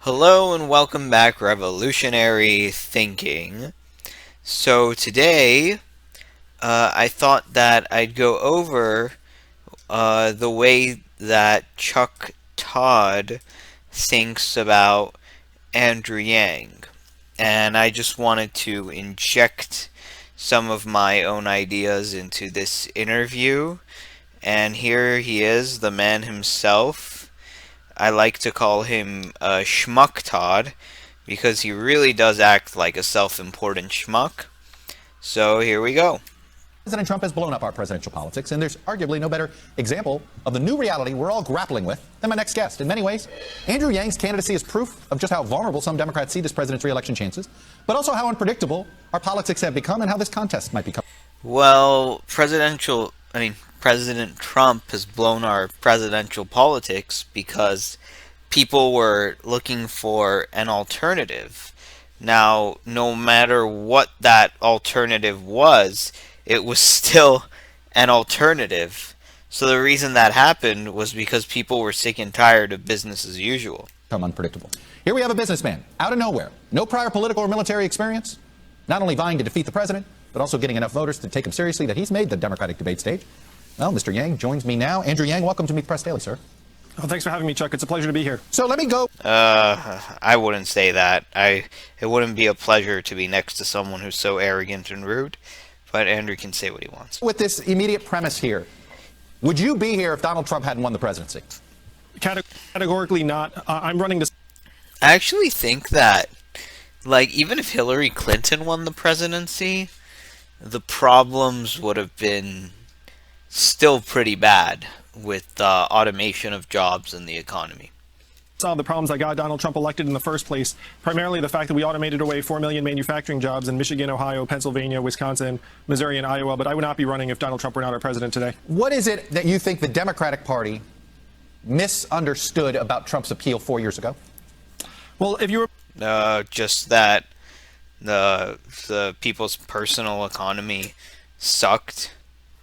Hello and welcome back, Revolutionary Thinking. So today, I thought that I'd go over the way that Chuck Todd thinks about Andrew Yang. And I just wanted to inject some of my own ideas into this interview. And here he is, the man himself. I like to call him Schmuck Todd because he really does act like a self-important schmuck. So here we go. President Trump has blown up our presidential politics, and there's arguably no better example of the new reality we're all grappling with than my next guest. In many ways, Andrew Yang's candidacy is proof of just how vulnerable some Democrats see this president's re-election chances, but also how unpredictable our politics have become and how this contest might become. Well, President Trump has blown our presidential politics because people were looking for an alternative. Now, no matter what that alternative was, it was still an alternative. So the reason that happened was because people were sick and tired of business as usual. Become unpredictable. Here we have a businessman, out of nowhere, no prior political or military experience, not only vying to defeat the president, but also getting enough voters to take him seriously that he's made the Democratic debate stage. Well, Mr. Yang joins me now. Andrew Yang, welcome to Meet Press Daily, sir. Oh, thanks for having me, Chuck. It's a pleasure to be here. So let me go. I wouldn't say that. It wouldn't be a pleasure to be next to someone who's so arrogant and rude, but Andrew can say what he wants. With this immediate premise here, would you be here if Donald Trump hadn't won the presidency? Categorically not. I'm running this. I actually think that, even if Hillary Clinton won the presidency, the problems would have been still pretty bad with automation of jobs and the economy. Solve the problems that got Donald Trump elected in the first place, primarily the fact that we automated away 4 million manufacturing jobs in Michigan, Ohio, Pennsylvania, Wisconsin, Missouri, and Iowa, but I would not be running if Donald Trump were not our president today. What is it that you think the Democratic Party misunderstood about Trump's appeal 4 years ago? Well, if you were... just that the people's personal economy sucked.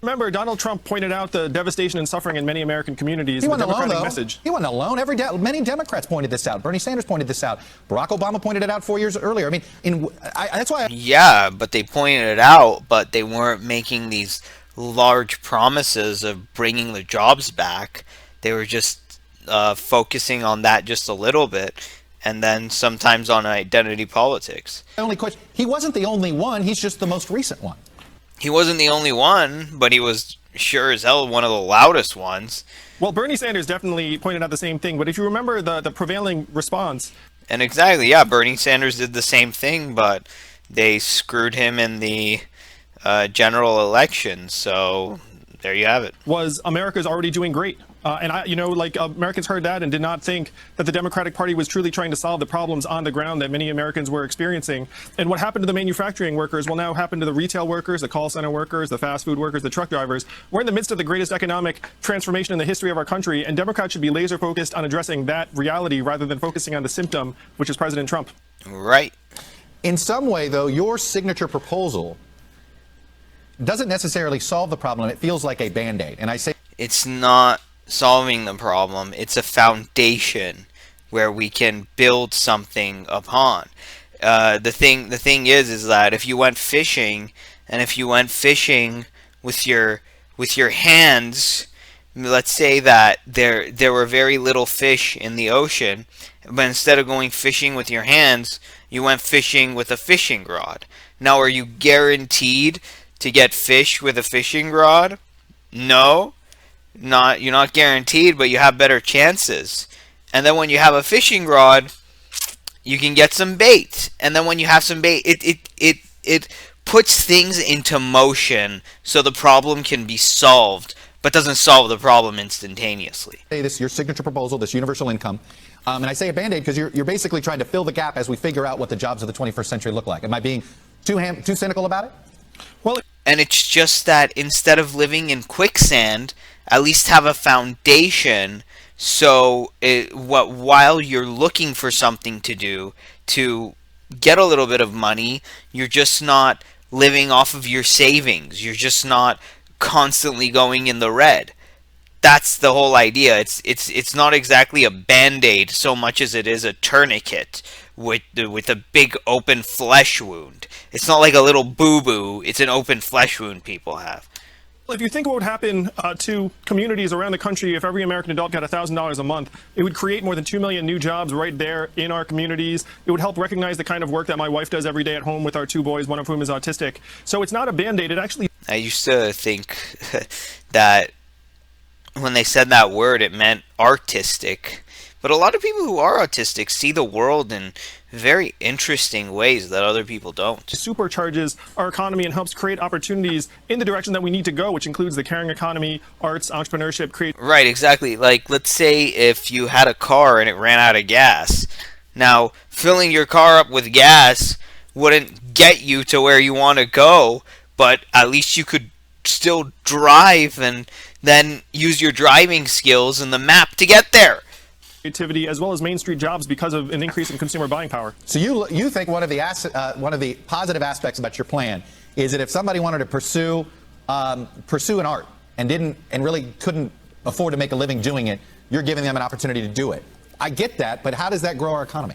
Remember, Donald Trump pointed out the devastation and suffering in many American communities. He wasn't alone, though. Message. He wasn't alone. Many Democrats pointed this out. Bernie Sanders pointed this out. Barack Obama pointed it out 4 years earlier. I mean, that's why. Yeah, but they pointed it out, but they weren't making these large promises of bringing the jobs back. They were just focusing on that just a little bit, and then sometimes on identity politics. The only question, he wasn't the only one. He's just the most recent one. He wasn't the only one, but he was sure as hell one of the loudest ones. Well, Bernie Sanders definitely pointed out the same thing, but if you remember the prevailing response... And exactly, yeah, Bernie Sanders did the same thing, but they screwed him in the general election, so there you have it. ...was America's already doing great. Americans heard that and did not think that the Democratic Party was truly trying to solve the problems on the ground that many Americans were experiencing. And what happened to the manufacturing workers will now happen to the retail workers, the call center workers, the fast food workers, the truck drivers. We're in the midst of the greatest economic transformation in the history of our country, and Democrats should be laser focused on addressing that reality rather than focusing on the symptom, which is President Trump. Right. In some way, though, your signature proposal doesn't necessarily solve the problem. It feels like a Band-Aid. And I say it's not solving the problem. It's a foundation where we can build something upon. The thing is that if you went fishing, and if you went fishing with your hands, let's say that there were very little fish in the ocean, but instead of going fishing with your hands, you went fishing with a fishing rod. Now, are you guaranteed to get fish with a fishing rod? No. You're not guaranteed, but you have better chances. And then when you have a fishing rod, you can get some bait. And then when you have some bait, it puts things into motion so the problem can be solved, but doesn't solve the problem instantaneously. This your signature proposal, this universal income, and I say a Band-Aid because you're basically trying to fill the gap as we figure out what the jobs of the 21st century look like. Am I being too cynical about it? Well, and it's just that instead of living in quicksand, at least have a foundation so while you're looking for something to do to get a little bit of money, you're just not living off of your savings. You're just not constantly going in the red. that's the whole idea. It's not exactly a band-aid so much as it is a tourniquet with a big open flesh wound. It's not like a little boo-boo. It's an open flesh wound people have. If you think what would happen to communities around the country if every American adult got $1,000 a month, it would create more than 2 million new jobs right there in our communities. It would help recognize the kind of work that my wife does every day at home with our 2 boys, one of whom is autistic. So it's not a band-aid. It actually... I used to think that when they said that word, it meant artistic. But a lot of people who are autistic see the world in very interesting ways that other people don't. Supercharges our economy and helps create opportunities in the direction that we need to go, which includes the caring economy, arts, entrepreneurship, Right, exactly. Like, let's say if you had a car and it ran out of gas. Now, filling your car up with gas wouldn't get you to where you want to go, but at least you could still drive and then use your driving skills and the map to get there. Creativity as well as Main Street jobs because of an increase in consumer buying power. So you think one of the positive aspects about your plan is that if somebody wanted to pursue an art and really couldn't afford to make a living doing it, you're giving them an opportunity to do it. I get that, but how does that grow our economy?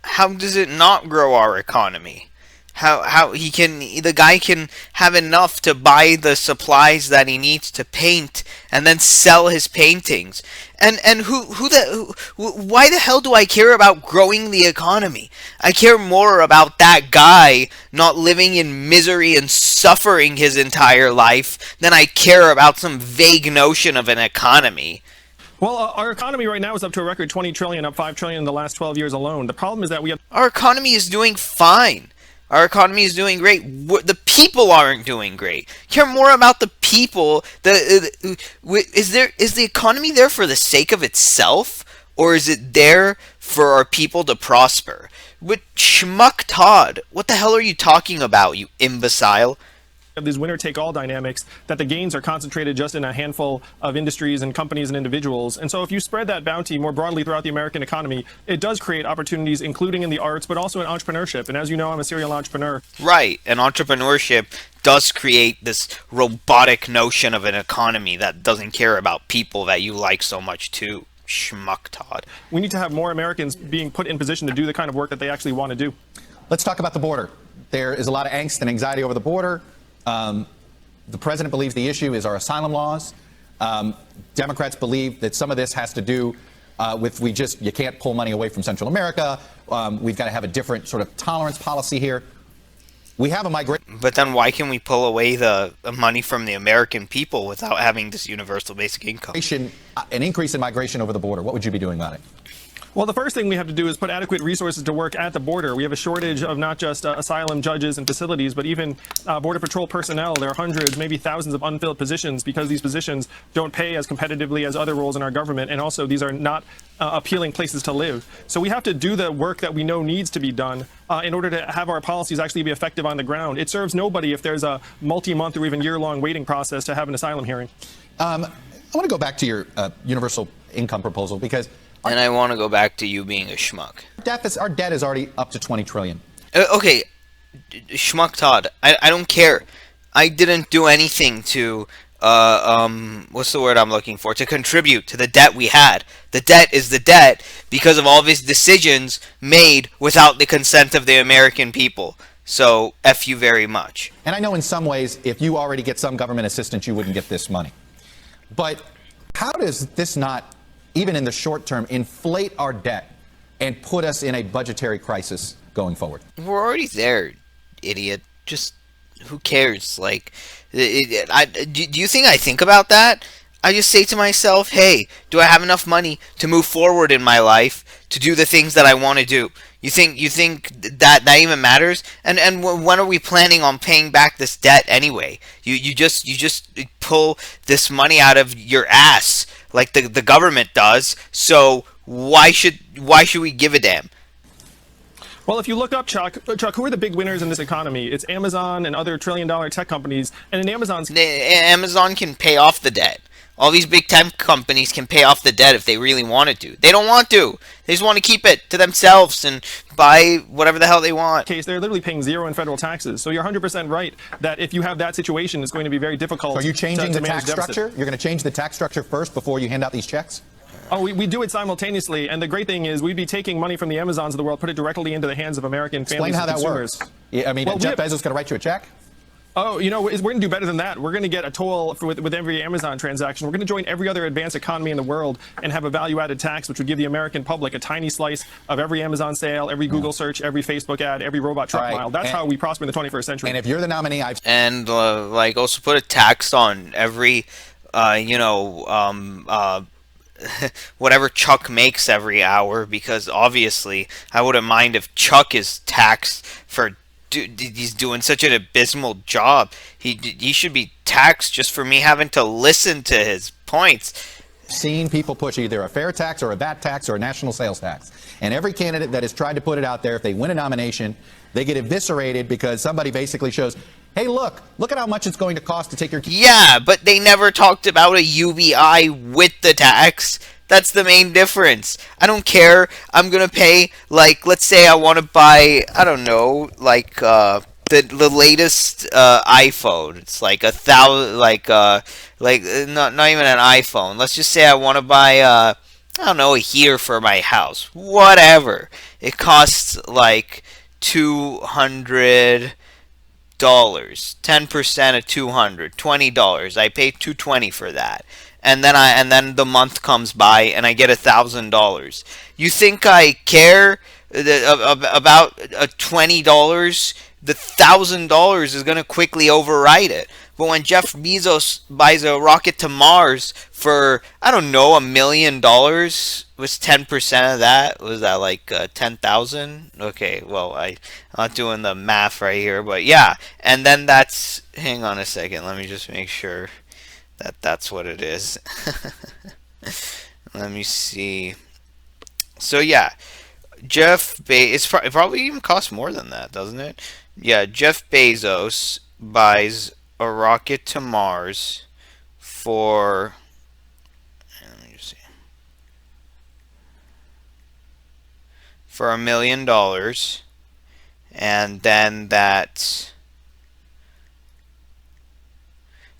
How does it not grow our economy? How the guy can have enough to buy the supplies that he needs to paint and then sell his paintings. And why the hell do I care about growing the economy? I care more about that guy not living in misery and suffering his entire life than I care about some vague notion of an economy. Well, our economy right now is up to a record 20 trillion, up 5 trillion in the last 12 years alone. The problem is that our economy is doing fine. Our economy is doing great. The people aren't doing great. Care more about the people. Is the economy there for the sake of itself, or is it there for our people to prosper? With Schmuck Todd, what the hell are you talking about, you imbecile? Of these winner-take-all dynamics, that the gains are concentrated just in a handful of industries and companies and individuals. And so if you spread that bounty more broadly throughout the American economy, it does create opportunities, including in the arts, but also in entrepreneurship. And as you know, I'm a serial entrepreneur. Right, and entrepreneurship does create this robotic notion of an economy that doesn't care about people that you like so much too. Schmuck Todd. We need to have more Americans being put in position to do the kind of work that they actually want to do. Let's talk about the border. There is a lot of angst and anxiety over the border. The president believes the issue is our asylum laws. Democrats believe that some of this has to do with you can't pull money away from Central America. We've got to have a different sort of tolerance policy here. We have a migration. But then why can we pull away the money from the American people without having this universal basic income? An increase in migration over the border. What would you be doing about it? Well, the first thing we have to do is put adequate resources to work at the border. We have a shortage of not just asylum judges and facilities, but even Border Patrol personnel. There are hundreds, maybe thousands of unfilled positions because these positions don't pay as competitively as other roles in our government. And also, these are not appealing places to live. So we have to do the work that we know needs to be done in order to have our policies actually be effective on the ground. It serves nobody if there's a multi-month or even year-long waiting process to have an asylum hearing. I want to go back to your universal income proposal because... And I want to go back to you being a schmuck. Our debt is already up to 20 trillion. Okay, Schmuck Todd, I don't care. I didn't do anything to, what's the word I'm looking for? To contribute to the debt we had. The debt is the debt because of all of his decisions made without the consent of the American people. So, F you very much. And I know in some ways, if you already get some government assistance, you wouldn't get this money. But how does this not, even in the short term, inflate our debt and put us in a budgetary crisis going forward? We're already there, idiot. Just, who cares? Like, do you think I think about that? I just say to myself, hey, do I have enough money to move forward in my life to do the things that I want to do? You think that even matters? And when are we planning on paying back this debt anyway? You just pull this money out of your ass like the government does. So why should we give a damn? Well, if you look up, Chuck, who are the big winners in this economy? It's Amazon and other trillion-dollar tech companies. And in Amazon can pay off the debt. All these big tech companies can pay off the debt if they really wanted to. They don't want to. They just want to keep it to themselves and buy whatever the hell they want. Case, they're literally paying zero in federal taxes. So you're 100% right that if you have that situation, it's going to be very difficult. So are you changing to the tax deficit. structure? You're going to change the tax structure first before you hand out these checks? Oh, we do it simultaneously, and the great thing is we'd be taking money from the Amazons of the world, put it directly into the hands of American Explain families how and that consumers. works. Yeah, I mean, Well, Jeff Bezos is going to write you a check? Oh, we're going to do better than that. We're going to get a toll with every Amazon transaction. We're going to join every other advanced economy in the world and have a value-added tax, which would give the American public a tiny slice of every Amazon sale, every Google search, every Facebook ad, every robot truck mile. That's how we prosper in the 21st century. And if you're the nominee, And like also put a tax on every, whatever Chuck makes every hour, because obviously I wouldn't mind if Chuck is taxed for he's doing such an abysmal job. He should be taxed just for me having to listen to his points. seen people push either a fair tax or a VAT tax or a national sales tax. And every candidate that has tried to put it out there, if they win a nomination, they get eviscerated because somebody basically shows, hey, look at how much it's going to cost to take your... Yeah, but they never talked about a UBI with the tax. That's the main difference. I don't care. I'm going to pay, like, let's say I want to buy, I don't know, like, the latest iPhone. It's like not even an iPhone. Let's just say I want to buy I don't know, a heater for my house. Whatever. It costs like $200. 10% of $200, $20. I pay $220 for that. And then the month comes by and I get $1,000. You think I care about $20? The $1,000 is going to quickly override it. But when Jeff Bezos buys a rocket to Mars for, I don't know, $1 million, was 10% of that? Was that like 10,000? Okay, well, I'm not doing the math right here, but yeah. And then that's, hang on a second, let me just make sure that that's what it is. Let me see. So yeah, it probably even costs more than that, doesn't it? Yeah, Jeff Bezos buys a rocket to Mars for, let me just see, for $1 million, and then that's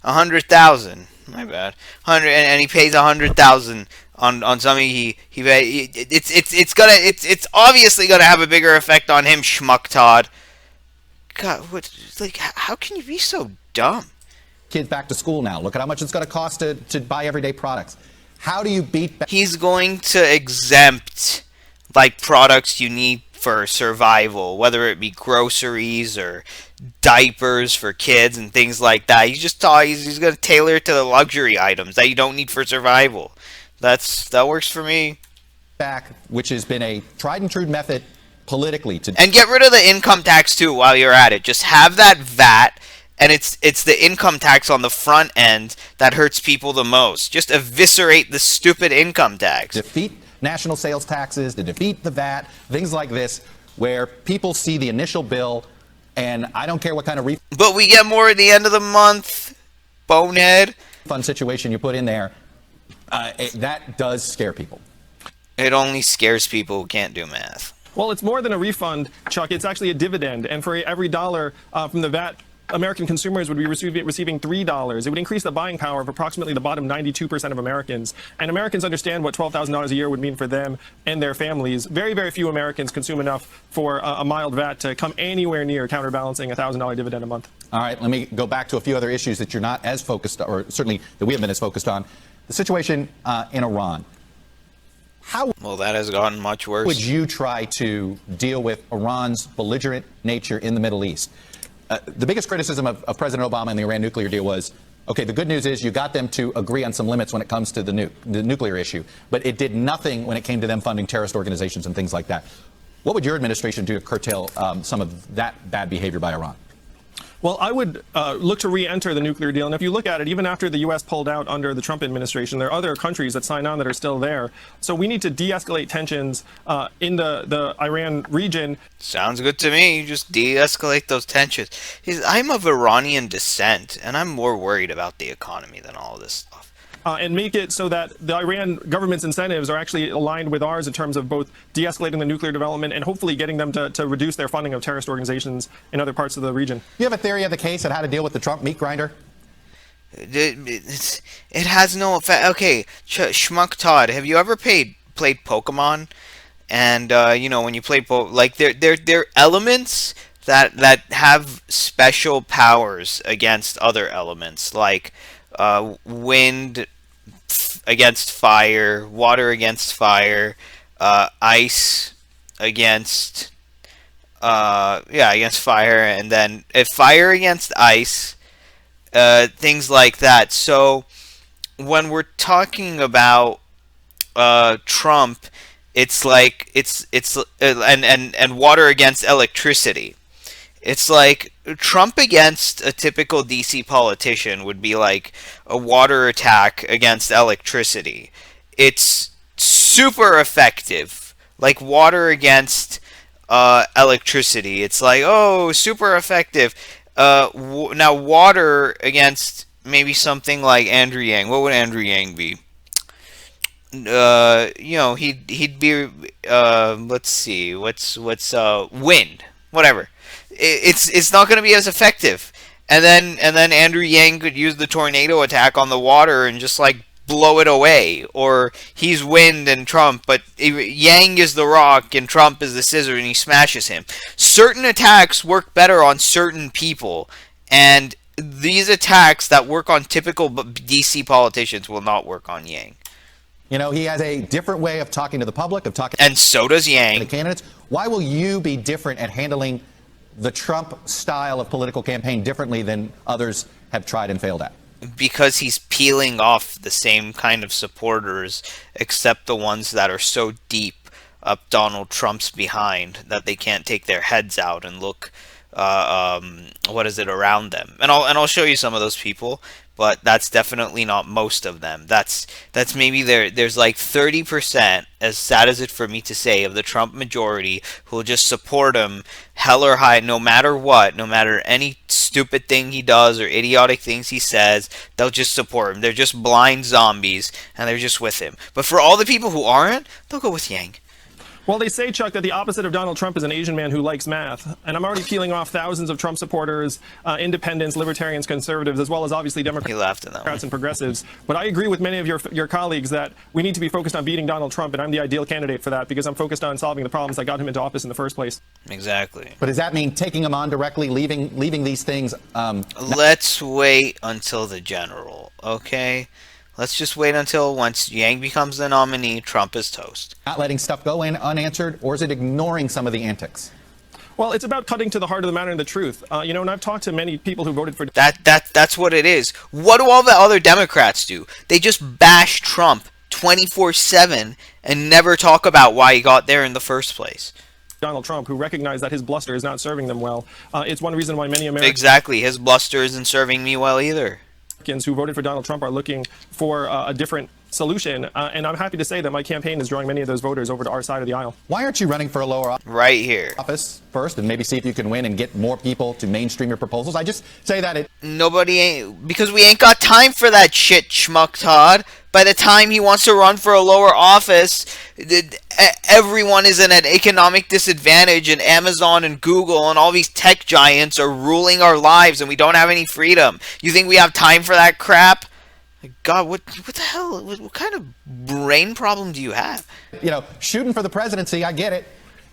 100,000. My bad. 100, and he pays 100,000 on something it's obviously gonna have a bigger effect on him, schmuck Todd. God, what, like, how can you be so dumb? Kids back to school now. Look at how much it's going to cost to buy everyday products. How do you beat back? He's going to exempt, like, products you need for survival, whether it be groceries or diapers for kids and things like that. He's going to tailor it to the luxury items that you don't need for survival. That works for me. Back, which has been a tried and true method politically to... And get rid of the income tax too while you're at it. Just have that VAT, and it's the income tax on the front end that hurts people the most. Just eviscerate the stupid income tax. Defeat national sales taxes, to defeat the VAT, things like this, where people see the initial bill, and I don't care what kind of But we get more at the end of the month, bonehead. refund situation you put in there. That does scare people. It only scares people who can't do math. Well, it's more than a refund, Chuck. It's actually a dividend. And for every dollar from the VAT, American consumers would be receiving $3. It would increase the buying power of approximately the bottom 92% of Americans. And Americans understand what $12,000 a year would mean for them and their families. Very, very few Americans consume enough for a mild VAT to come anywhere near counterbalancing a $1,000 dividend a month. All right, let me go back to a few other issues that you're not as focused, or certainly that we haven't been as focused on. The situation in Iran. How Well, that has gotten much worse. would you try to deal with Iran's belligerent nature in the Middle East? The biggest criticism of President Obama and the Iran nuclear deal was, okay, the good news is you got them to agree on some limits when it comes to the nuclear issue, but it did nothing when it came to them funding terrorist organizations and things like that. What would your administration do to curtail some of that bad behavior by Iran? Well, I would look to re-enter the nuclear deal. And if you look at it, even after the U.S. pulled out under the Trump administration, there are other countries that signed on that are still there. So we need to de-escalate tensions in the Iran region. Sounds good to me. You just de-escalate those tensions. I'm of Iranian descent, and I'm more worried about the economy than all of this stuff. and make it so that the Iran government's incentives are actually aligned with ours in terms of both de-escalating the nuclear development and hopefully getting them to reduce their funding of terrorist organizations in other parts of the region. You have a theory of the case on how to deal with the Trump meat grinder? It has no effect. Okay, Schmuck Todd, have you ever played Pokemon? And when you play like they're elements that have special powers against other elements, like wind against fire, water against fire, ice against against fire, and then fire against ice. Things like that. So when we're talking about Trump, it's like it's and water against electricity. It's like Trump against a typical DC politician would be like a water attack against electricity. It's super effective, like water against electricity. It's like, oh, super effective. Now water against maybe something like Andrew Yang. What would Andrew Yang be? He'd be let's see, what's wind, whatever. It's not going to be as effective. And then Andrew Yang could use the tornado attack on the water and just like blow it away. Or he's wind and Trump, but Yang is the rock and Trump is the scissor and he smashes him. Certain attacks work better on certain people, and these attacks that work on typical DC politicians will not work on Yang. You know, he has a different way of talking to the public, of talking and so does to Yang. the candidates. Why will you be different at handling the Trump style of political campaign differently than others have tried and failed at? Because he's peeling off the same kind of supporters, except the ones that are so deep up Donald Trump's behind that they can't take their heads out and look around them. And I'll show you some of those people, but that's definitely not most of them. That's maybe there's like 30%, as sad as it for me to say, of the Trump majority who will just support him hell or high, no matter what, no matter any stupid thing he does or idiotic things he says. They'll just support him. They're just blind zombies and they're just with him. But for all the people who aren't, they'll go with Yang. Well, they say, Chuck, that the opposite of Donald Trump is an Asian man who likes math. And I'm already peeling off thousands of Trump supporters, independents, libertarians, conservatives, as well as obviously Democrats and progressives. But I agree with many of your colleagues that we need to be focused on beating Donald Trump, and I'm the ideal candidate for that because I'm focused on solving the problems that got him into office in the first place. Exactly. But does that mean taking him on directly, leaving these things? Let's wait until the general, okay? Let's just wait until once Yang becomes the nominee, Trump is toast. Not letting stuff go in unanswered, or is it ignoring some of the antics? Well, it's about cutting to the heart of the matter and the truth. And I've talked to many people who voted for that's what it is. What do all the other Democrats do? They just bash Trump 24/7 and never talk about why he got there in the first place. Donald Trump, who recognize that his bluster is not serving them well. It's one reason why many Americans Exactly, his bluster isn't serving me well either. who voted for Donald Trump are looking for a different solution. And I'm happy to say that my campaign is drawing many of those voters over to our side of the aisle. Why aren't you running for a lower right here office first and maybe see if you can win and get more people to mainstream your proposals? I just say that because we ain't got time for that shit, Schmuck Todd. By the time he wants to run for a lower office, everyone is in an economic disadvantage, and Amazon and Google and all these tech giants are ruling our lives, and we don't have any freedom. You think we have time for that crap? God, what the hell? What kind of brain problem do you have? Shooting for the presidency, I get it.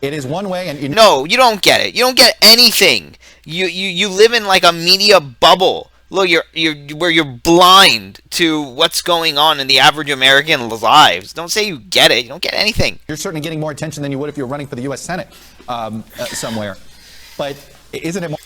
It is one way, and no, you don't get it. You don't get anything. You live in like a media bubble. Look, you're blind to what's going on in the average American lives. Don't say you get it. You don't get anything. You're certainly getting more attention than you would if you were running for the U.S. Senate somewhere. But isn't it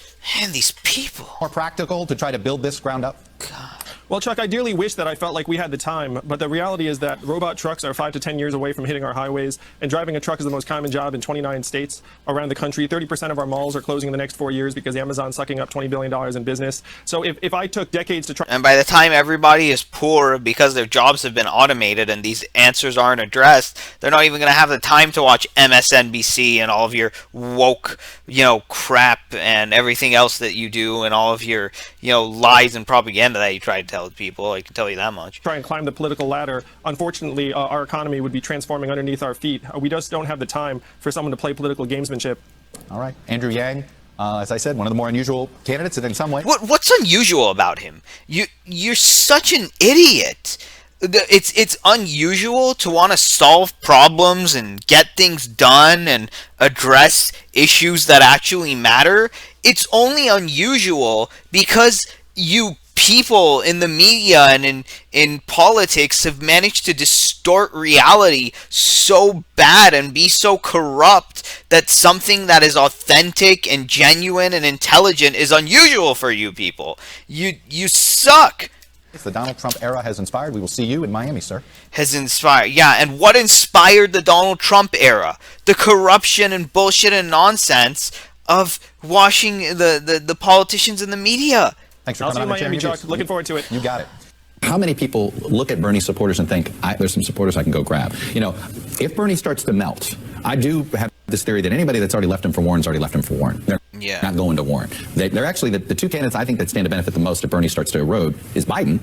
these people more practical to try to build this ground up? God. Well, Chuck, I dearly wish that I felt like we had the time, but the reality is that robot trucks are 5 to 10 years away from hitting our highways, and driving a truck is the most common job in 29 states around the country. 30% of our malls are closing in the next 4 years because Amazon's sucking up $20 billion in business. So if I took decades to try... And by the time everybody is poor because their jobs have been automated and these answers aren't addressed, they're not even going to have the time to watch MSNBC and all of your woke, crap and everything else that you do and all of your, lies and propaganda that you try to tell tell people. I can tell you that much. Try and climb the political ladder. Unfortunately, our economy would be transforming underneath our feet. We just don't have the time for someone to play political gamesmanship. All right. Andrew Yang, as I said, one of the more unusual candidates, and in some ways. What's unusual about him? You're such an idiot. It's unusual to want to solve problems and get things done and address issues that actually matter. It's only unusual because you people in the media and in politics have managed to distort reality so bad and be so corrupt that something that is authentic and genuine and intelligent is unusual for you people. You suck. The Donald Trump era has inspired. We will see you in Miami, sir. Has inspired. Yeah, and what inspired the Donald Trump era? The corruption and bullshit and nonsense of washing the politicians and the media. Thanks for I'll see coming you on in Miami, the Chuck. Looking forward to it. You got it. How many people look at Bernie supporters and think, there's some supporters I can go grab? You know, if Bernie starts to melt, I do have this theory that anybody that's already left him for Warren's already left him for Warren. They're not going to Warren. They're actually, the two candidates I think that stand to benefit the most if Bernie starts to erode is Biden.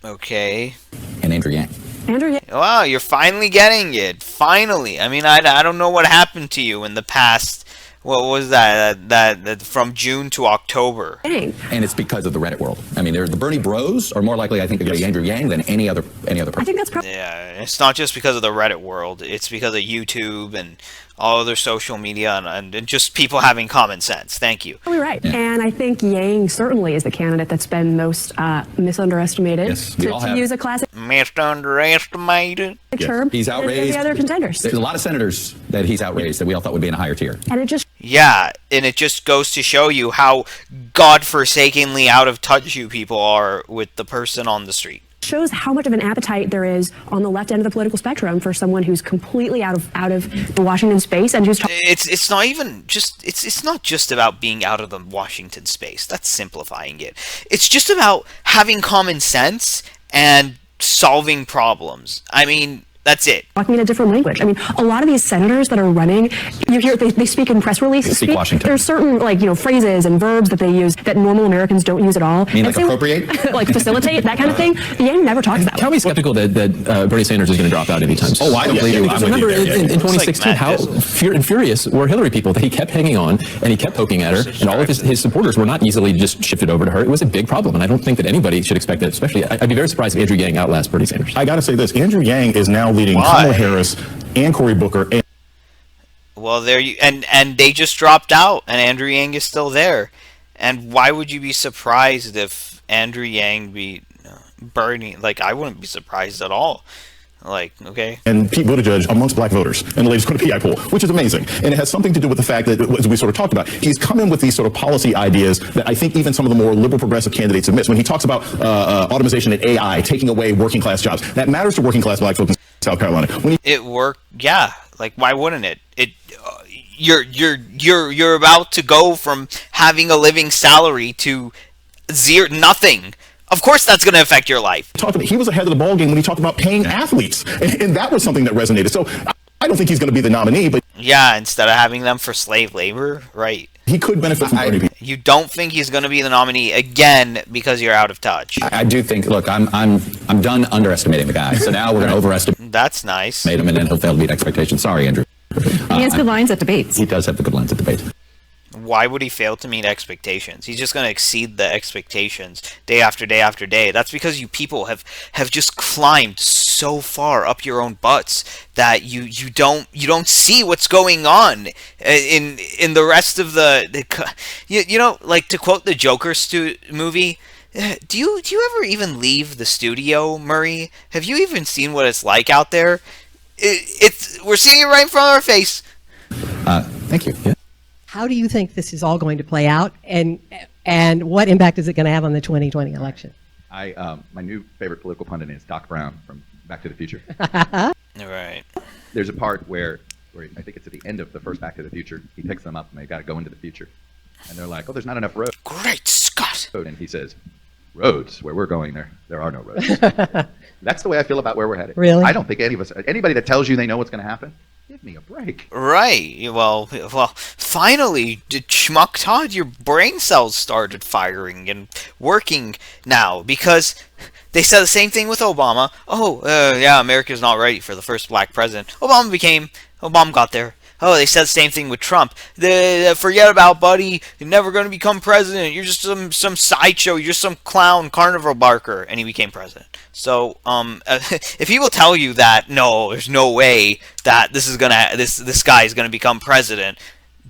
Okay. And Andrew Yang. Andrew Yang. Wow, you're finally getting it. Finally. I mean, I don't know what happened to you in the past. What was that from June to October? Yang. And it's because of the Reddit world. I mean, the Bernie bros are more likely, I think, to get Andrew Yang than any other person. I think that's probably. Yeah, it's not just because of the Reddit world. It's because of YouTube and all other social media and just people having common sense. Thank you. Probably right. Yeah. And I think Yang certainly is the candidate that's been most misunderestimated. Yes, we all to have. Use a classic Misunderestimated. term. He's outraised. The other contenders. There's a lot of senators that he's outraised that we all thought would be in a higher tier. And it just. Yeah, and it just goes to show you how godforsakenly out of touch you people are with the person on the street. Shows how much of an appetite there is on the left end of the political spectrum for someone who's completely out of the Washington space and who's. It's not even just it's not just about being out of the Washington space. That's simplifying it. It's just about having common sense and solving problems. I mean, that's it. Talking in a different language. I mean, a lot of these senators that are running, you hear they speak in press releases. They speak Washington. There's certain phrases and verbs that they use that normal Americans don't use at all. You mean like appropriate? Like facilitate, that kind of thing. Yang never talks that way. Can we be skeptical that Bernie Sanders is going to drop out anytime soon? Oh, I don't believe you. Because remember in 2016 how furious were Hillary people that he kept hanging on and he kept poking at her, and all of his supporters were not easily just shifted over to her. It was a big problem, and I don't think that anybody should expect that. Especially, I'd be very surprised if Andrew Yang outlasts Bernie Sanders. I got to say this: Andrew Yang is now leading Kamala Harris and Cory Booker. Well, there you and they just dropped out, and Andrew Yang is still there. And why would you be surprised if Andrew Yang beat Bernie? Like, I wouldn't be surprised at all. Like, okay. And Pete Buttigieg amongst black voters in the latest PI poll, which is amazing. And it has something to do with the fact that, as we sort of talked about, he's come in with these sort of policy ideas that I think even some of the more liberal progressive candidates have missed. When he talks about automation and AI taking away working class jobs, that matters to working class black folks in South Carolina. It worked, yeah. Like, why wouldn't it? You're about to go from having a living salary to nothing. Of course that's going to affect your life. He was ahead of the ballgame when he talked about paying athletes, and that was something that resonated. So I don't think he's going to be the nominee, but yeah, instead of having them for slave labor, right? He could benefit from Bernie. You don't think he's going to be the nominee again because you're out of touch? I do think. Look, I'm done underestimating the guy. So now we're going to overestimate. That's nice. Him, and then he'll fail to meet expectations. Sorry, Andrew. He has good lines at debates. He does have the good lines at debates. Why would he fail to meet expectations? He's just going to exceed the expectations day after day after day. That's because you people have just climbed so far up your own butts that you don't see what's going on in the rest of the like, to quote the Joker movie. Do you ever even leave the studio, Murray? Have you even seen what it's like out there? We're seeing it right in front of our face. Thank you. Yeah. How do you think this is all going to play out, and what impact is it going to have on the 2020 election? My new favorite political pundit is Doc Brown from Back to the Future. Right. There's a part where I think it's at the end of the first Back to the Future. He picks them up and they got to go into the future, and they're like, "Oh, there's not enough road." Great Scott! And he says, "Roads where we're going, there are no roads." That's the way I feel about where we're headed. Really? I don't think anybody that tells you they know what's going to happen Give me a break. Right. Well. Finally, Schmuck Todd, your brain cells started firing and working now because they said the same thing with Obama. Oh, yeah, America's not ready for the first black president. Obama got there. Oh, they said the same thing with Trump. Forget about Buddy. You're never going to become president. You're just some sideshow. You're just some clown carnival barker. And he became president. So, if people tell you that, no, there's no way that this guy is going to become president,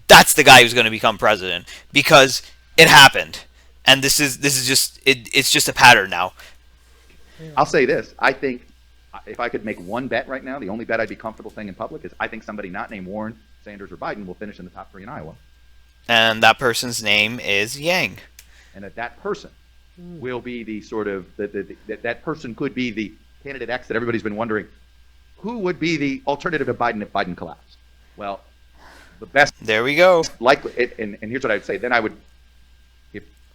that's the guy who's going to become president. Because it happened. And this is just, it's just a pattern now. I'll say this. I think if I could make one bet right now, the only bet I'd be comfortable saying in public is I think somebody not named Warren, Sanders, or Biden will finish in the top 3 in Iowa. And that person's name is Yang. And that person will be the sort of, that person could be the candidate X that everybody's been wondering, who would be the alternative to Biden if Biden collapsed? Well, the best. There we go. Likely, and here's what I would say. Then I would,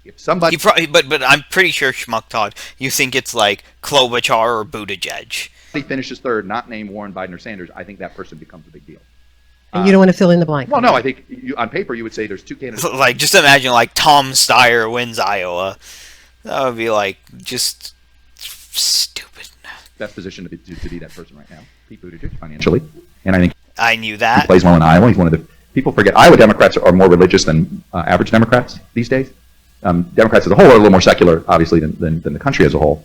if somebody. But I'm pretty sure, Schmuck Todd, you think it's like Klobuchar or Buttigieg. He finishes third, not named Warren, Biden, or Sanders, I think that person becomes a big deal. And you don't want to fill in the blank. Well, no, I think on paper you would say there's 2 candidates. Like, just imagine like Tom Steyer wins Iowa. That would be like just stupid. Best position to be that person right now, Pete Buttigieg, financially, and I think I knew that. He plays well in Iowa. He's one of the people forget Iowa Democrats are more religious than average Democrats these days. Democrats as a whole are a little more secular, obviously, than the country as a whole.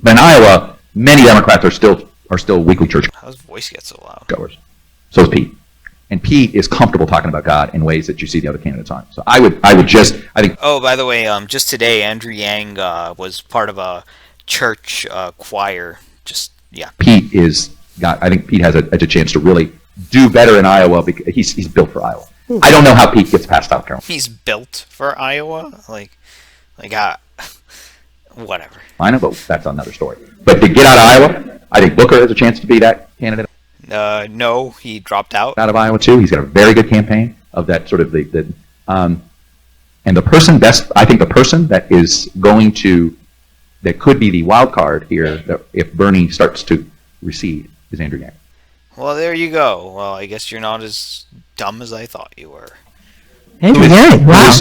But in Iowa, many Democrats are still weekly church How does voice get so loud? goers. So is Pete. And Pete is comfortable talking about God in ways that you see the other candidates aren't. So I think. Oh, by the way, just today, Andrew Yang was part of a church choir. Pete I think Pete has a chance to really do better in Iowa because he's built for Iowa. I don't know how Pete gets past South Carolina. He's built for Iowa, whatever. I know, but that's another story. But to get out of Iowa, I think Booker has a chance to be that candidate. No, he dropped out of Iowa too. He's got a very good campaign of that sort of and the person that could be the wild card here if Bernie starts to recede is Andrew Yang. Well, there you go. Well, I guess you're not as dumb as I thought you were. Andrew Yang, wow.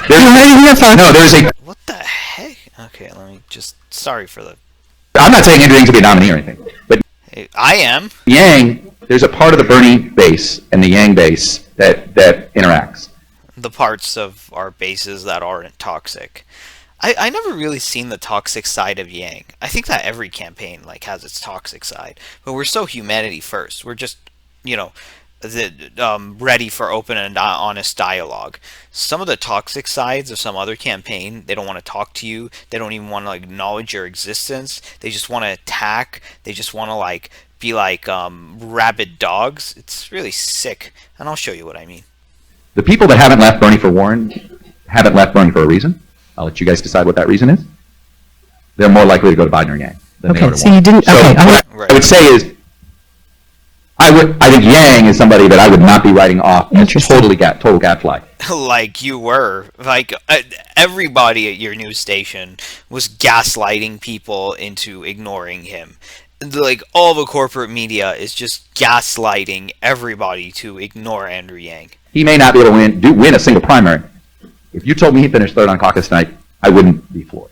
No, there's a. What the heck? Okay, let me just. Sorry for the. I'm not saying Andrew Yang to be a nominee or anything, but I am. Yang, there's a part of the Bernie base and the Yang base that interacts. The parts of our bases that aren't toxic. I never really seen the toxic side of Yang. I think that every campaign has its toxic side, but we're so humanity first. We're just, ready for open and honest dialogue. Some of the toxic sides of some other campaign, they don't want to talk to you. They don't even want to acknowledge your existence. They just want to attack. They just want to be like rabid dogs. It's really sick, and I'll show you what I mean. The people that haven't left Bernie for Warren haven't left Bernie for a reason. I'll let you guys decide what that reason is. They're more likely to go to Biden or Yang than they are to so Warren. you didn't. So Okay, what I would say is, I think Yang is somebody that I would not be writing off as total gadfly. Like you were. Everybody at your news station was gaslighting people into ignoring him. All the corporate media is just gaslighting everybody to ignore Andrew Yang. He may not be able to win a single primary. If you told me he finished third on caucus night, I wouldn't be floored.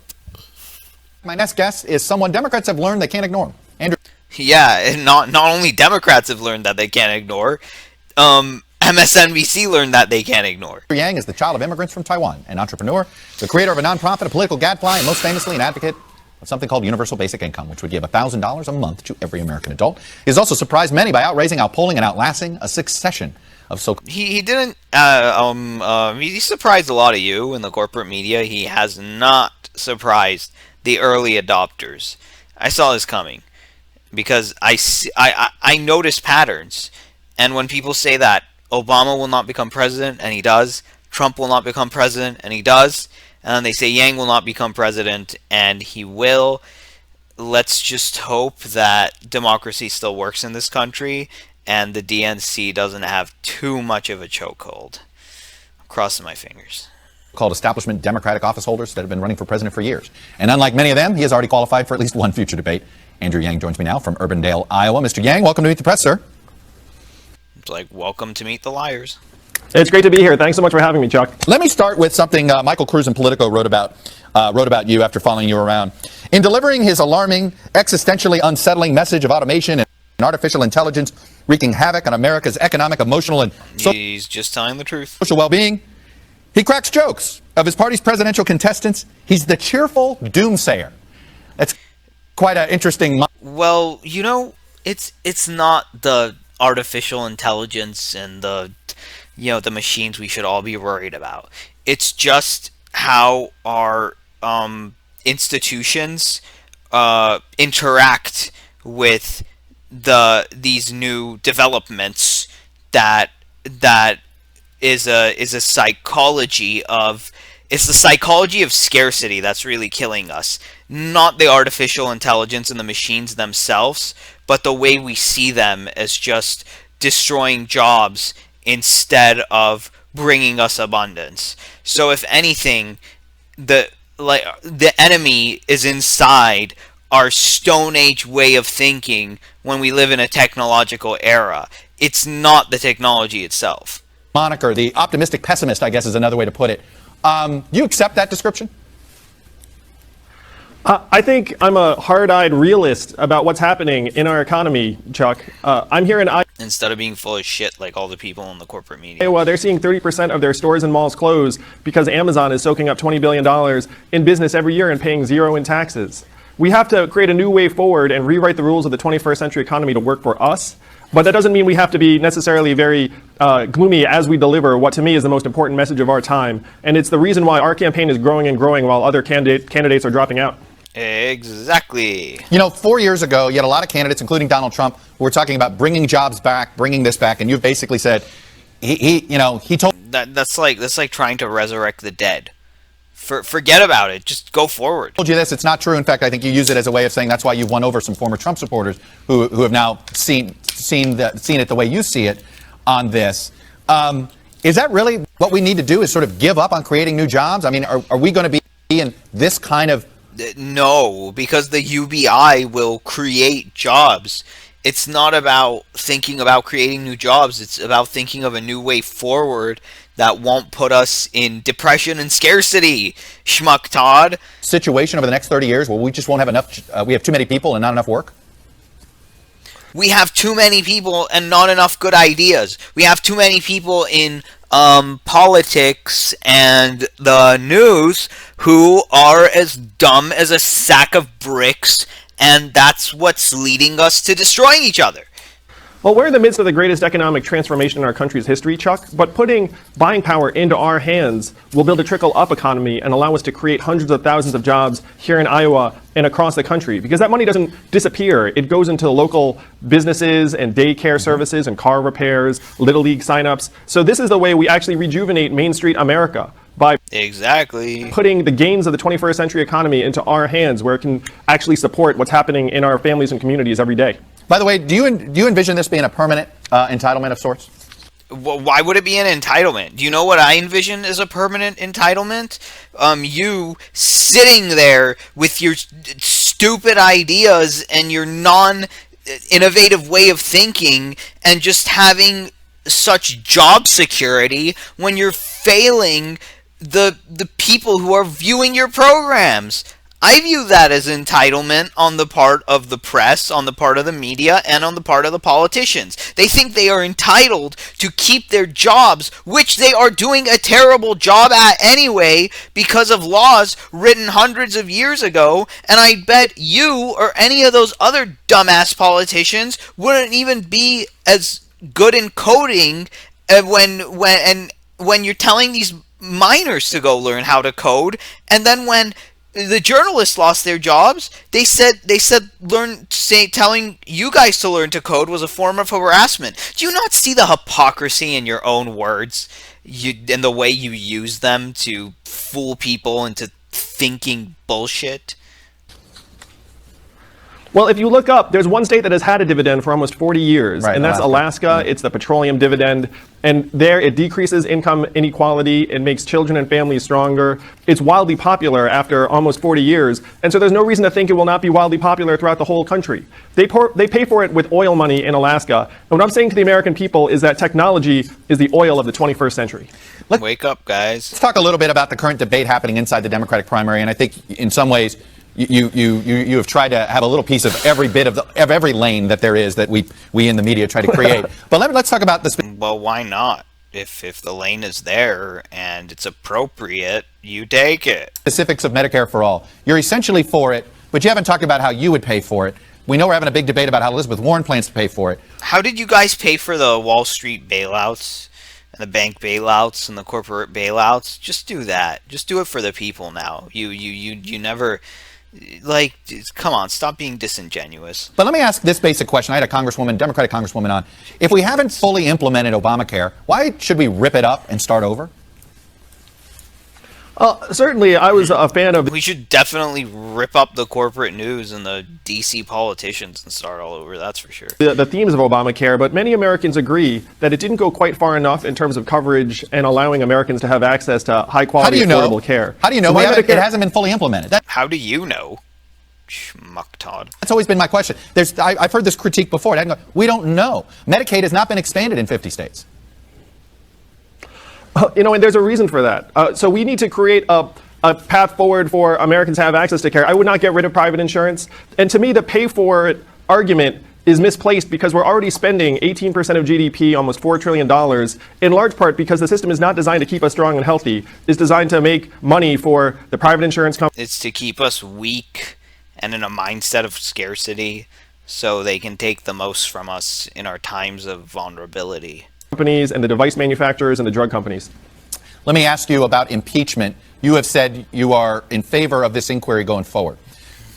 My next guest is someone Democrats have learned they can't ignore. Andrew. Yeah, and not only Democrats have learned that they can't ignore, MSNBC learned that they can't ignore. Yang is the child of immigrants from Taiwan, an entrepreneur, the creator of a nonprofit, a political gadfly, and most famously an advocate of something called universal basic income, which would give $1,000 a month to every American adult. He has also surprised many by outraising, outpolling, and outlasting a succession of He didn't. He surprised a lot of you in the corporate media. He has not surprised the early adopters. I saw this coming because I notice patterns, and when people say that Obama will not become president, and he does, Trump will not become president, and he does, and then they say Yang will not become president, and he will. Let's just hope that democracy still works in this country, and the DNC doesn't have too much of a chokehold. I'm crossing my fingers. Called establishment Democratic office holders that have been running for president for years. And unlike many of them, he has already qualified for at least one future debate. Andrew Yang joins me now from Urbandale, Iowa. Mr. Yang, welcome to Meet the Press, sir. like, welcome to meet the liars. It's great to be here. Thanks so much for having me, Chuck. Let me start with something Michael Cruz in Politico wrote about you after following you around. In delivering his alarming, existentially unsettling message of automation and artificial intelligence wreaking havoc on America's economic, emotional, and He's just telling the truth. social well-being, he cracks jokes of his party's presidential contestants. He's the cheerful doomsayer. That's quite an interesting. Well, it's not the artificial intelligence and the machines we should all be worried about. It's just how our institutions interact with these new developments that is a psychology of it's the psychology of scarcity that's really killing us, not the artificial intelligence and the machines themselves, but the way we see them as just destroying jobs instead of bringing us abundance. So if anything, the enemy is inside our Stone Age way of thinking when we live in a technological era. It's not the technology itself. Moniker, the optimistic pessimist, I guess is another way to put it. You accept that description? I think I'm a hard-eyed realist about what's happening in our economy, Chuck. I'm here in Iowa. Instead of being full of shit like all the people in the corporate media. Iowa, they're seeing 30% of their stores and malls close because Amazon is soaking up $20 billion in business every year and paying zero in taxes. We have to create a new way forward and rewrite the rules of the 21st century economy to work for us. But that doesn't mean we have to be necessarily very gloomy as we deliver what to me is the most important message of our time. And it's the reason why our campaign is growing and growing while other candidates are dropping out. Exactly. 4 years ago, you had a lot of candidates, including Donald Trump, who were talking about bringing jobs back, bringing this back, and you've basically said he told that's like trying to resurrect the dead. Forget about it. Just go forward. Told you this. It's not true. In fact, I think you use it as a way of saying that's why you've won over some former Trump supporters who have now seen it the way you see it on this. Is that really what we need to do? Is sort of give up on creating new jobs? I mean, are we going to be in this kind of? No, because the UBI will create jobs. It's not about thinking about creating new jobs. It's about thinking of a new way forward that won't put us in depression and scarcity, schmuck Todd. Situation over the next 30 years where we just won't have enough, we have too many people and not enough work? We have too many people and not enough good ideas. We have too many people in politics and the news who are as dumb as a sack of bricks, and that's what's leading us to destroying each other. Well, we're in the midst of the greatest economic transformation in our country's history, Chuck, but putting buying power into our hands will build a trickle-up economy and allow us to create hundreds of thousands of jobs here in Iowa and across the country, because that money doesn't disappear. It goes into local businesses and daycare services and car repairs, Little League signups. So this is the way we actually rejuvenate Main Street America, by putting the gains of the 21st century economy into our hands, where it can actually support what's happening in our families and communities every day. By the way, do you envision this being a permanent entitlement of sorts? Well, why would it be an entitlement? Do you know what I envision as a permanent entitlement? You sitting there with your stupid ideas and your non-innovative way of thinking and just having such job security when you're failing the people who are viewing your programs. I view that as entitlement on the part of the press, on the part of the media, and on the part of the politicians. They think they are entitled to keep their jobs, which they are doing a terrible job at anyway because of laws written hundreds of years ago, and I bet you or any of those other dumbass politicians wouldn't even be as good in coding when you're telling these minors to go learn how to code, and then when the journalists lost their jobs, they said telling you guys to learn to code was a form of harassment. Do you not see the hypocrisy in your own words, and the way you use them to fool people into thinking bullshit? Well, if you look up, there's one state that has had a dividend for almost 40 years, Right, and that's Alaska. It's the petroleum dividend. And there it decreases income inequality. It makes children and families stronger. It's wildly popular after almost 40 years. And so there's no reason to think it will not be wildly popular throughout the whole country. They pay for it with oil money in Alaska. And what I'm saying to the American people is that technology is the oil of the 21st century. Wake up, guys. Let's talk a little bit about the current debate happening inside the Democratic primary. And I think in some ways, you have tried to have a little piece of every bit of every lane that there is that we in the media try to create. But let's talk about this. Well, why not? If the lane is there and it's appropriate, you take it. Specifics of Medicare for all. You're essentially for it, but you haven't talked about how you would pay for it. We know we're having a big debate about how Elizabeth Warren plans to pay for it. How did you guys pay for the Wall Street bailouts and the bank bailouts and the corporate bailouts? Just do that. Just do it for the people now. You never. Like, come on, stop being disingenuous. But let me ask this basic question. I had a Democratic congresswoman on. If we haven't fully implemented Obamacare, why should we rip it up and start over? Certainly, I was a fan of... We should definitely rip up the corporate news and the DC politicians and start all over, that's for sure. The themes of Obamacare, but many Americans agree that it didn't go quite far enough in terms of coverage and allowing Americans to have access to high-quality, affordable care. How do you know? It hasn't been fully implemented. How do you know? Schmuck Todd. That's always been my question. I've heard this critique before. We don't know. Medicaid has not been expanded in 50 states. And there's a reason for that. So we need to create a path forward for Americans to have access to care. I would not get rid of private insurance. And to me, the pay for it argument is misplaced because we're already spending 18% of GDP, almost $4 trillion, in large part because the system is not designed to keep us strong and healthy. It's designed to make money for the private insurance companies. It's to keep us weak and in a mindset of scarcity so they can take the most from us in our times of vulnerability. Companies and the device manufacturers and the drug companies. Let me ask you about impeachment. You have said you are in favor of this inquiry going forward.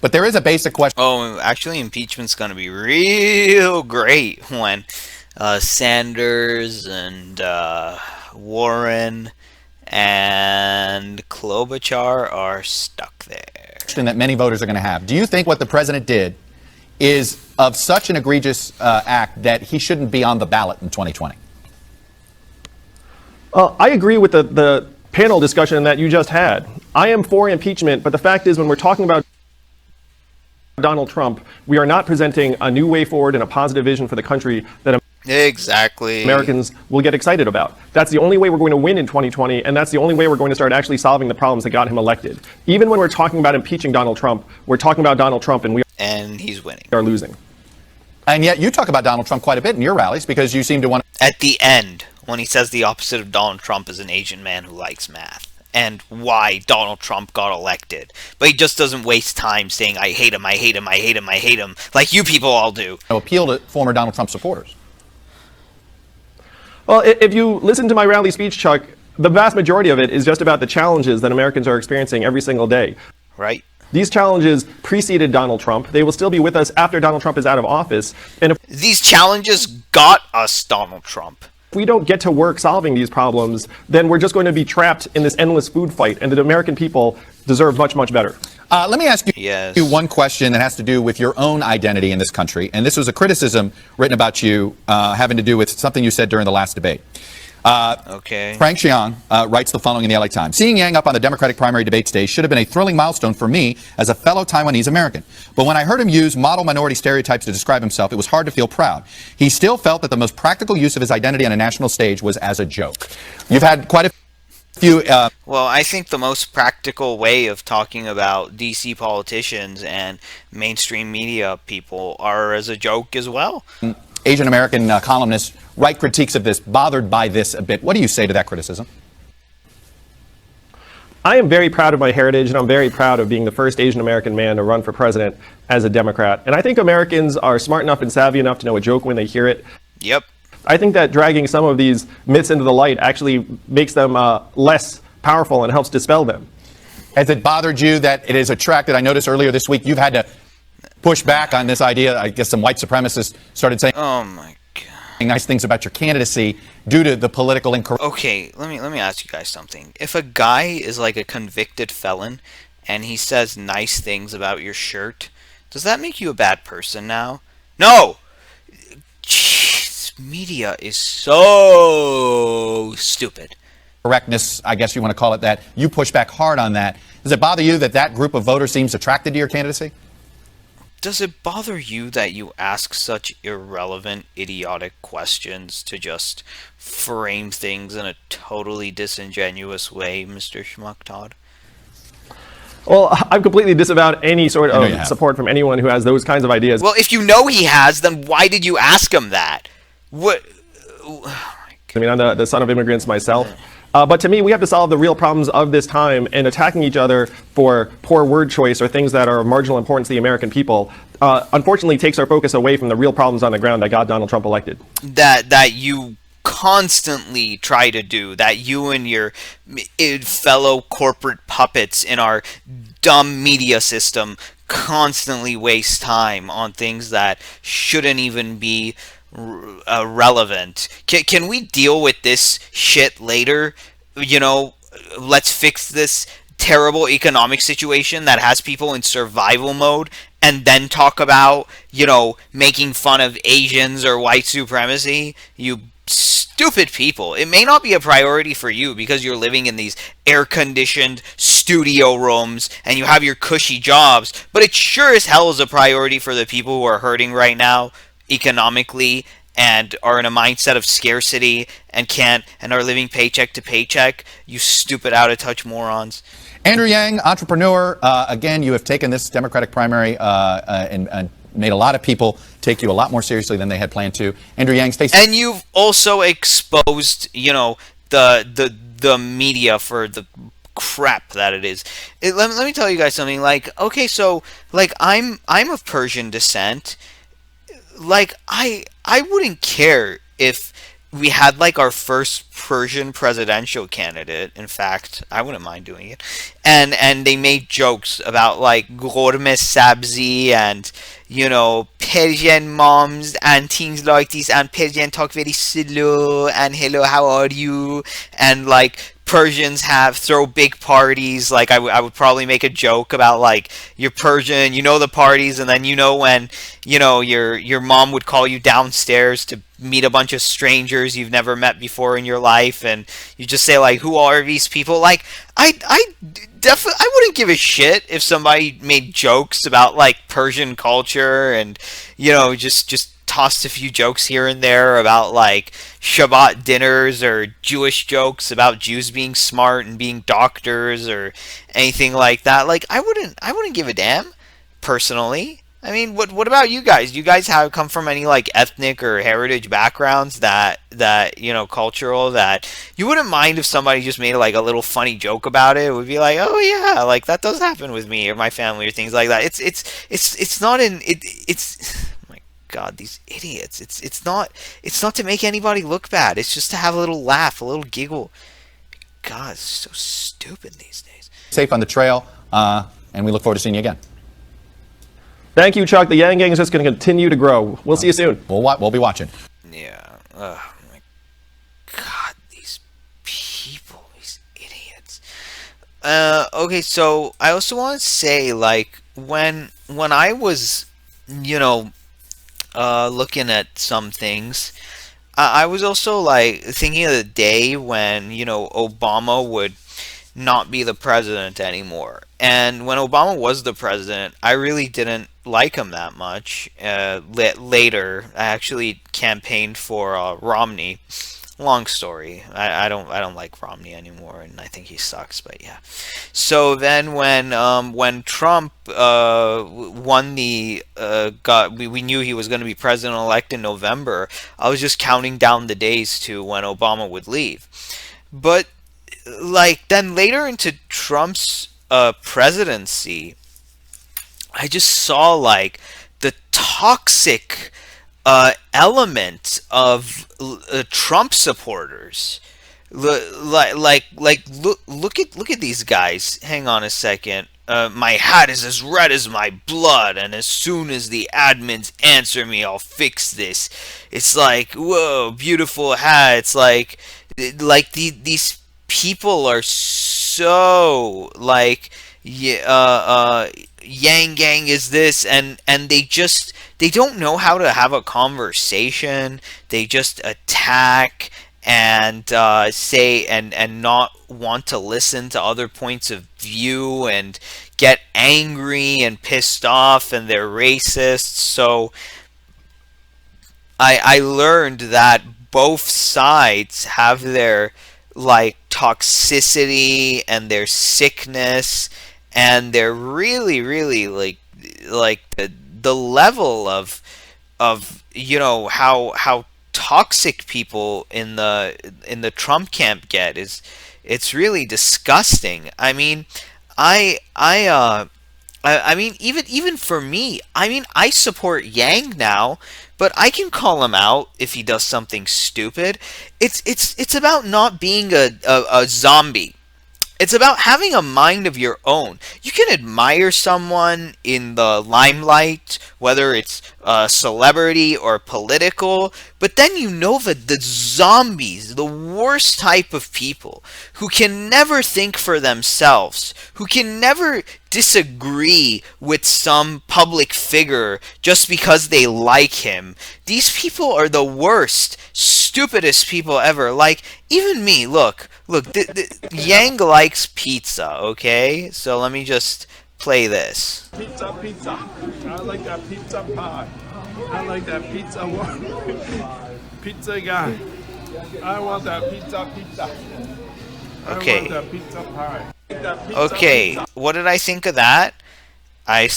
But there is a basic question. Oh, actually, impeachment's going to be real great when Sanders and Warren and Klobuchar are stuck there. That many voters are going to have. Do you think what the president did is of such an egregious act that he shouldn't be on the ballot in 2020? I agree with the panel discussion that you just had. I am for impeachment, but the fact is when we're talking about Donald Trump, we are not presenting a new way forward and a positive vision for the country that Americans will get excited about. That's the only way we're going to win in 2020, and that's the only way we're going to start actually solving the problems that got him elected. Even when we're talking about impeaching Donald Trump, we're talking about Donald Trump, and he's winning. Are losing. And yet you talk about Donald Trump quite a bit in your rallies because you seem to want to... At the end, when he says the opposite of Donald Trump is an Asian man who likes math, and why Donald Trump got elected. But he just doesn't waste time saying, I hate him, I hate him, I hate him, I hate him, like you people all do. Appeal to former Donald Trump supporters. Well, if you listen to my rally speech, Chuck, the vast majority of it is just about the challenges that Americans are experiencing every single day. Right. These challenges preceded Donald Trump. They will still be with us after Donald Trump is out of office. And if these challenges got us Donald Trump. If we don't get to work solving these problems, then we're just going to be trapped in this endless food fight, and the American people deserve much, much better. Let me ask you one question that has to do with your own identity in this country, and this was a criticism written about you having to do with something you said during the last debate. Frank Xiang writes the following in the LA Times. Seeing Yang up on the Democratic primary debate stage should have been a thrilling milestone for me as a fellow Taiwanese American. But when I heard him use model minority stereotypes to describe himself, it was hard to feel proud. He still felt that the most practical use of his identity on a national stage was as a joke. You've had quite a few... Well, I think the most practical way of talking about DC politicians and mainstream media people are as a joke as well. Asian American columnists write critiques of this, bothered by this a bit. What do you say to that criticism? I am very proud of my heritage, and I'm very proud of being the first Asian American man to run for president as a Democrat. And I think Americans are smart enough and savvy enough to know a joke when they hear it. Yep. I think that dragging some of these myths into the light actually makes them less powerful and helps dispel them. Has it bothered you that it is attracted? I noticed earlier this week you've had to push back on this idea. I guess some white supremacists started saying, "Oh my God, nice things about your candidacy due to the political incorrect." Okay, let me ask you guys something. If a guy is like a convicted felon and he says nice things about your shirt, Does that make you a bad person now? No! Jeez, media is so stupid. Correctness, I guess you want to call it that. You push back hard on that. Does it bother you that that group of voters seems attracted to your candidacy? Does it bother you that you ask such irrelevant, idiotic questions to just frame things in a totally disingenuous way, Mr. Schmuck Todd? Well, I've completely disavowed any sort of support from anyone who has those kinds of ideas. Well, if you know he has, then why did you ask him that? What? I mean, I'm the son of immigrants myself. But to me, we have to solve the real problems of this time, and attacking each other for poor word choice or things that are of marginal importance to the American people, unfortunately takes our focus away from the real problems on the ground that got Donald Trump elected. That you constantly try to do, that you and your fellow corporate puppets in our dumb media system constantly waste time on things that shouldn't even be relevant. Can we deal with this shit later? You know, let's fix this terrible economic situation that has people in survival mode and then talk about, you know, making fun of Asians or white supremacy. You stupid people. It may not be a priority for you because you're living in these air-conditioned studio rooms and you have your cushy jobs, but it sure as hell is a priority for the people who are hurting right now economically and are in a mindset of scarcity and are living paycheck to paycheck. You stupid out of touch morons. Andrew Yang, entrepreneur. Again, you have taken this Democratic primary and made a lot of people take you a lot more seriously than they had planned to. Andrew Yang, stay safe. And you've also exposed, you know, the media for the crap that it is. Let me tell you guys something. Like, okay, so like I'm of Persian descent. Like I wouldn't care if we had like our first Persian presidential candidate. In fact, I wouldn't mind doing it. And they made jokes about like gourmet sabzi and, you know, Persian moms and things like this, and Persian talk very slow and hello, how are you? And like Persians throw big parties. Like I would probably make a joke about like you're Persian, you know the parties, and then you know when, you know, your mom would call you downstairs to meet a bunch of strangers you've never met before in your life, and you just say like, who are these people? Like I definitely I wouldn't give a shit if somebody made jokes about like Persian culture and, you know, just tossed a few jokes here and there about like Shabbat dinners or Jewish jokes about Jews being smart and being doctors or anything like that. Like I wouldn't give a damn personally. I mean, what about you guys? Do you guys have come from any like ethnic or heritage backgrounds that you know, cultural, that you wouldn't mind if somebody just made like a little funny joke about it? It would be like, oh yeah, like that does happen with me or my family or things like that. It's not in it. It's God, these idiots. It's not to make anybody look bad. It's just to have a little laugh, a little giggle. God, it's so stupid these days. Safe on the trail, and we look forward to seeing you again. Thank you, Chuck. The Yang Gang is just going to continue to grow. We'll see you soon. We'll be watching. Yeah. Oh my God, these people, these idiots. Okay, so I also want to say, like, when I was, you know, looking at some things, I was also like thinking of the day when, you know, Obama would not be the president anymore. And when Obama was the president, I really didn't like him that much. Later, I actually campaigned for Romney. Long story. I don't like Romney anymore, and I think he sucks. But yeah. So then when Trump won the we knew he was going to be president-elect in November. I was just counting down the days to when Obama would leave. But like then later into Trump's presidency, I just saw like the toxic element of Trump supporters. Look at these guys. Hang on a second. My hat is as red as my blood, and as soon as the admins answer me, I'll fix this. It's like, whoa, beautiful hat. It's like these people are so like yeah, Yang Gang is this, and they don't know how to have a conversation. They just attack and say and not want to listen to other points of view and get angry and pissed off, and they're racist. So I learned that both sides have their like toxicity and their sickness, and they're really like the level of how toxic people in the Trump camp get is, it's really disgusting. I mean, I mean, even for me, I mean, I support Yang now, but I can call him out if he does something stupid. It's about not being a zombie. It's about having a mind of your own. You can admire someone in the limelight, whether it's celebrity or political, but then you know that the zombies, the worst type of people, who can never think for themselves, who can never disagree with some public figure just because they like him. These people are the worst, stupidest people ever. Like, even me, look, Yang likes pizza, okay? So let me just play this. Pizza, pizza. I like that pizza pie. I like that pizza one. Pizza guy. I want that pizza, pizza. Okay. I want that pizza pie. That pizza, Okay, pizza. what did I think of that? I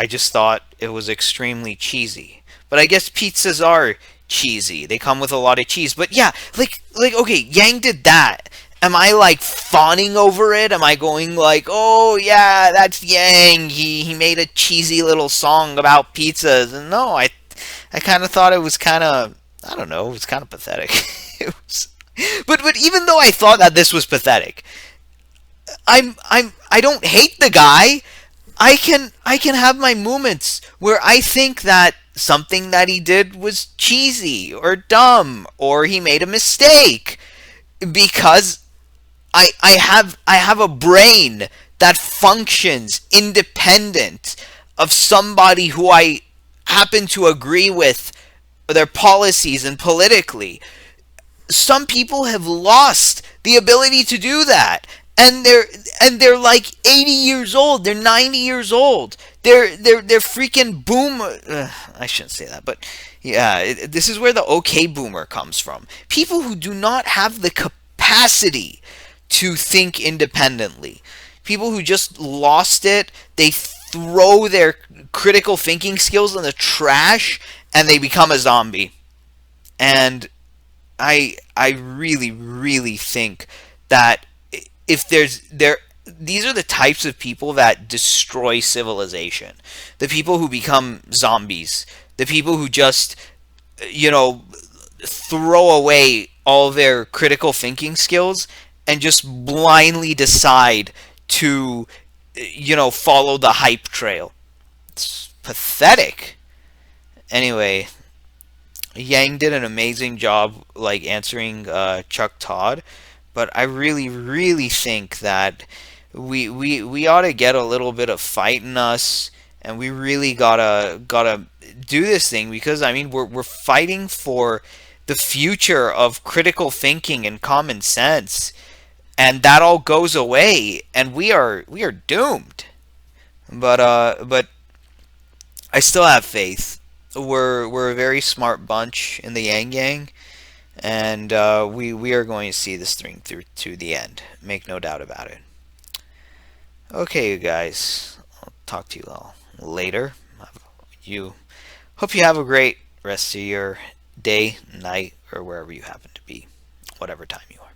just thought it was extremely cheesy. But I guess pizzas are cheesy. They come with a lot of cheese. But yeah, okay, Yang did that. Am I like fawning over it? Am I going like, oh yeah, that's Yang. He made a cheesy little song about pizzas. And no, I kind of thought it was kind of, I don't know, it was kind of pathetic. It was, but even though I thought that this was pathetic, I don't hate the guy. I can have my moments where I think that something that he did was cheesy or dumb or he made a mistake, because I have a brain that functions independent of somebody who I happen to agree with their policies and politically. Some people have lost the ability to do that, and they're like 80 years old, they're 90 years old, they're freaking boomer. I shouldn't say that, but yeah, this is where the okay boomer comes from. People who do not have the capacity to think independently, people who just lost it. They throw their critical thinking skills in the trash and they become a zombie. And I really think that if these are the types of people that destroy civilization. The people who become zombies. The people who just, throw away all their critical thinking skills and just blindly decide to, follow the hype trail. It's pathetic. Anyway, Yang did an amazing job, like, answering Chuck Todd, but I really think that we ought to get a little bit of fight in us, and we really gotta do this thing, because I mean we're fighting for the future of critical thinking and common sense, and that all goes away, and we are doomed. But I still have faith. We're a very smart bunch in the Yang Gang, and we are going to see this thing through to the end. Make no doubt about it. Okay, you guys. I'll talk to you all later. Hope you have a great rest of your day, night, or wherever you happen to be, whatever time you are.